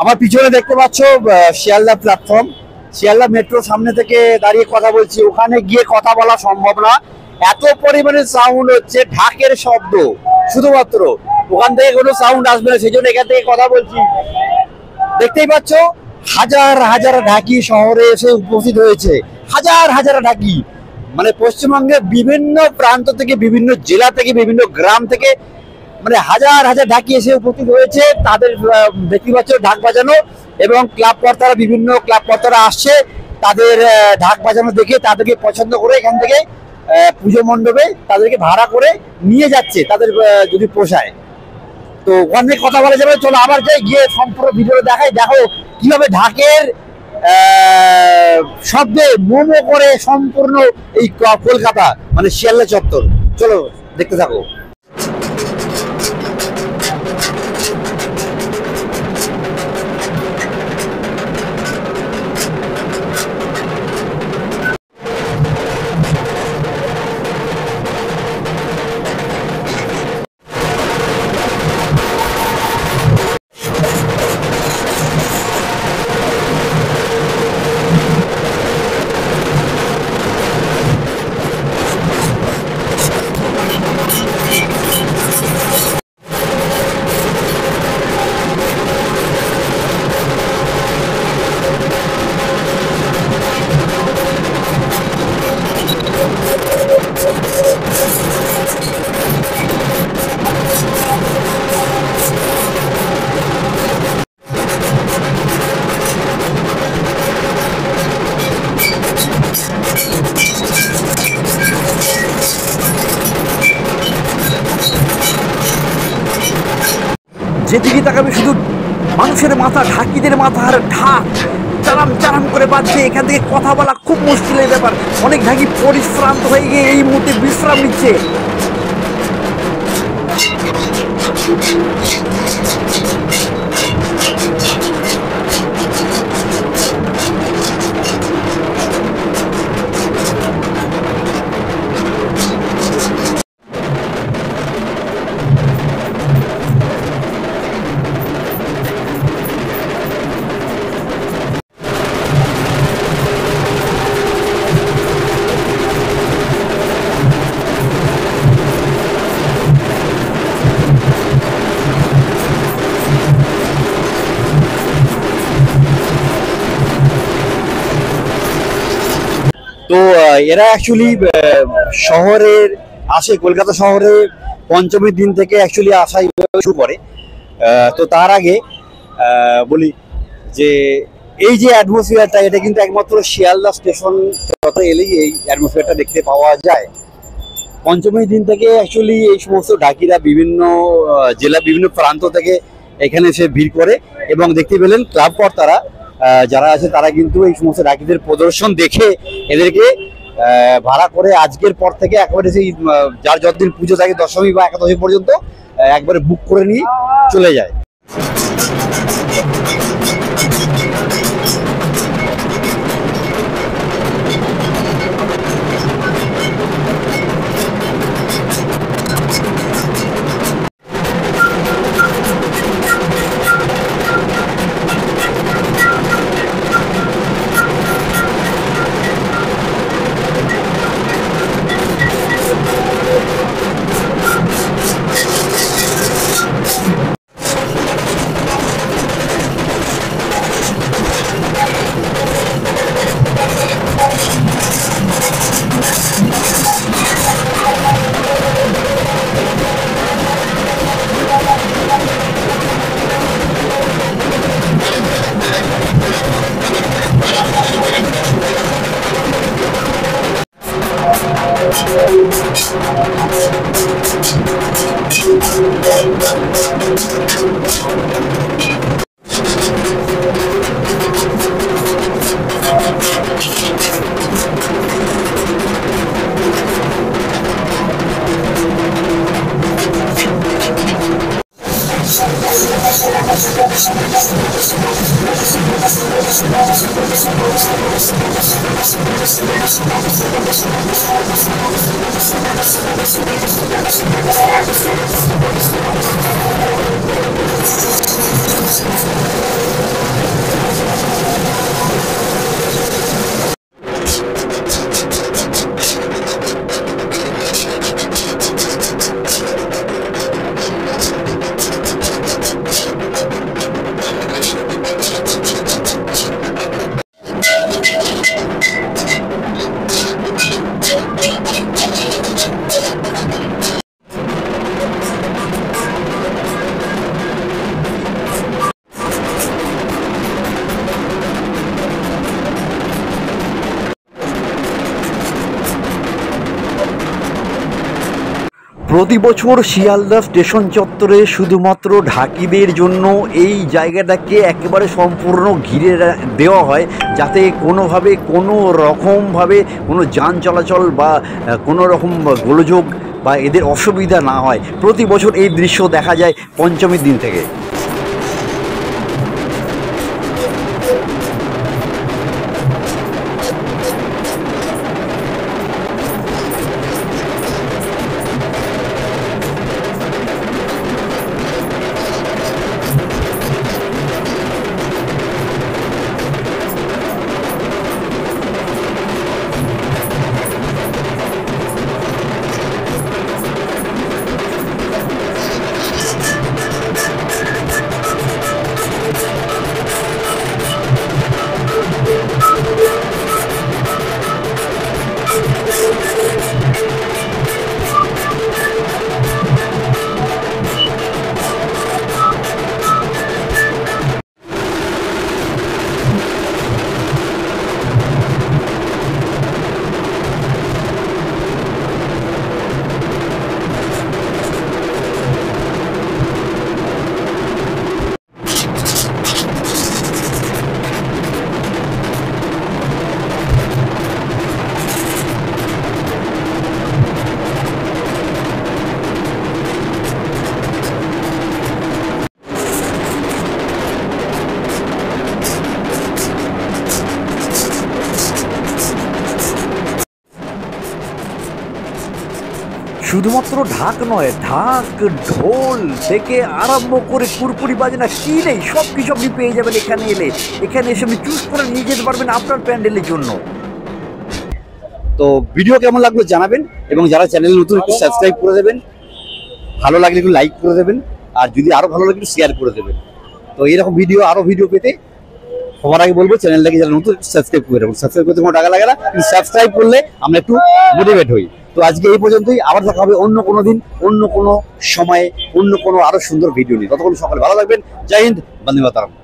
আমার পিছনে দেখতে পাচ্ছ শিয়ালদা প্ল্যাটফর্ম, শিয়ালদা মেট্রোর সামনে থেকে দাঁড়িয়ে কথা বলছি। ওখানে গিয়ে কথা বলা সম্ভব না, এত পরিমাণে সাউন্ড হচ্ছে, ঢাকের শব্দ শুধুমাত্র, ওখান থেকে কোনো সাউন্ড আসবে না, সেই জন্য এখান থেকে কথা বলছি। দেখতেই পাচ্ছ হাজার হাজার ঢাকি শহরে এসে উপস্থিত হয়েছে, হাজার হাজার ঢাকি, মানে পশ্চিমবঙ্গের বিভিন্ন প্রান্ত থেকে, বিভিন্ন জেলা থেকে, বিভিন্ন গ্রাম থেকে, মানে হাজার হাজার ঢাকি এসে উপস্থিত হয়েছে। তাদের দেখতে পাচ্ছ ঢাক বাজানো, এবং ক্লাব কর্তারা, বিভিন্ন ক্লাব কর্তারা আসছে তাদের ঢাক বাজানো দেখে তাদেরকে পছন্দ করে এখান থেকে পুজো মণ্ডপে তাদেরকে ভাড়া করে নিয়ে যাচ্ছে, তাদের যদি পোষায়। তো অনেক কথা বলা যাবে, চলো আবার যাই, গিয়ে সম্পূর্ণ ভিডিও দেখাই। দেখো কিভাবে ঢাকের শব্দে মোমো করে সম্পূর্ণ এই কলকাতা, মানে শিয়ালদা চত্বর। চলো দেখতে থাকো। যেদিকে তাকাবে শুধু মানুষের মাথা, ঢাকিদের মাথা, আর ঢাক চারাম চারাম করে বাজছে। এখান থেকে কথা বলা খুব মুশকিলের ব্যাপার। অনেক ঢাকি পরিশ্রান্ত হয়ে গিয়ে এই মুহূর্তে বিশ্রাম নিচ্ছে। তো এরা অ্যাকচুয়ালি শহরের আসে, কলকাতা শহরে পঞ্চমীর দিন থেকে অ্যাকচুয়ালি আসা শুরু করে। তো তার আগে বলি যে এই যে অ্যাটমসফিয়ারটা, এটা কিন্তু একমাত্র শিয়ালদা স্টেশন এলেই এই অ্যাটমসফিয়ারটা দেখতে পাওয়া যায়। পঞ্চমীর দিন থেকে অ্যাকচুয়ালি এই সমস্ত ঢাকিরা বিভিন্ন জেলা, বিভিন্ন প্রান্ত থেকে এখানে এসে ভিড় করে, এবং দেখতে পেলেন ক্লাব কর্তারা যারা আছে তারা কিন্তু এই সমস্ত ঢাকিদের প্রদর্শন দেখে এদেরকে ভাড়া করে আজকের পর থেকে একবারে সেই যার যতদিন পুজো থাকে দশমী বা একাদশী পর্যন্ত একবারে বুক করে নিয়ে চলে যায়। প্রতি বছর শিয়ালদা স্টেশন চত্বরে শুধুমাত্র ঢাকিদের জন্য এই জায়গাটাকে একেবারে সম্পূর্ণ ঘিরে দেওয়া হয়, যাতে কোনোভাবে কোনো রকমভাবে কোনো যান চলাচল বা কোনো রকম গোলযোগ বা এদের অসুবিধা না হয়। প্রতি বছর এই দৃশ্য দেখা যায় পঞ্চমীর দিন থেকে। শুধুমাত্র ঢাক নয়, ঢাক ঢোল থেকে আরম্ভ করে কুরকুরি বাজনা কি নেই সব কিছু আপনি পেয়ে যাবেন এখানে এলে। এখানে এসে আপনি চুজ করে নিয়ে যেতে পারবেন আপনার প্যান্ডেলের জন্য। তো ভিডিও কেমন লাগলো জানাবেন, এবং যারা চ্যানেল নতুন একটু সাবস্ক্রাইব করে দেবেন, ভালো লাগলে একটু লাইক করে দেবেন, আর যদি আরো ভালো লাগে একটু শেয়ার করে দেবেন। তো এইরকম আরো ভিডিও পেতে সবার আগে বলবো চ্যানেলটাকে যারা নতুন সাবস্ক্রাইব করে দেবেন। সাবস্ক্রাইব করতে কোনো টাকা লাগে না, কিন্তু সাবস্ক্রাইব করলে আমরা একটু মোটিভেট হই। তো আজকে এই পর্যন্তই, আবার দেখা হবে অন্য কোনো দিন, অন্য কোনো সময়ে, অন্য কোনো আরো সুন্দর ভিডিও নিয়ে। ততক্ষণ সকালে ভালো থাকবেন। জয় হিন্দ, বন্দে মাতরম।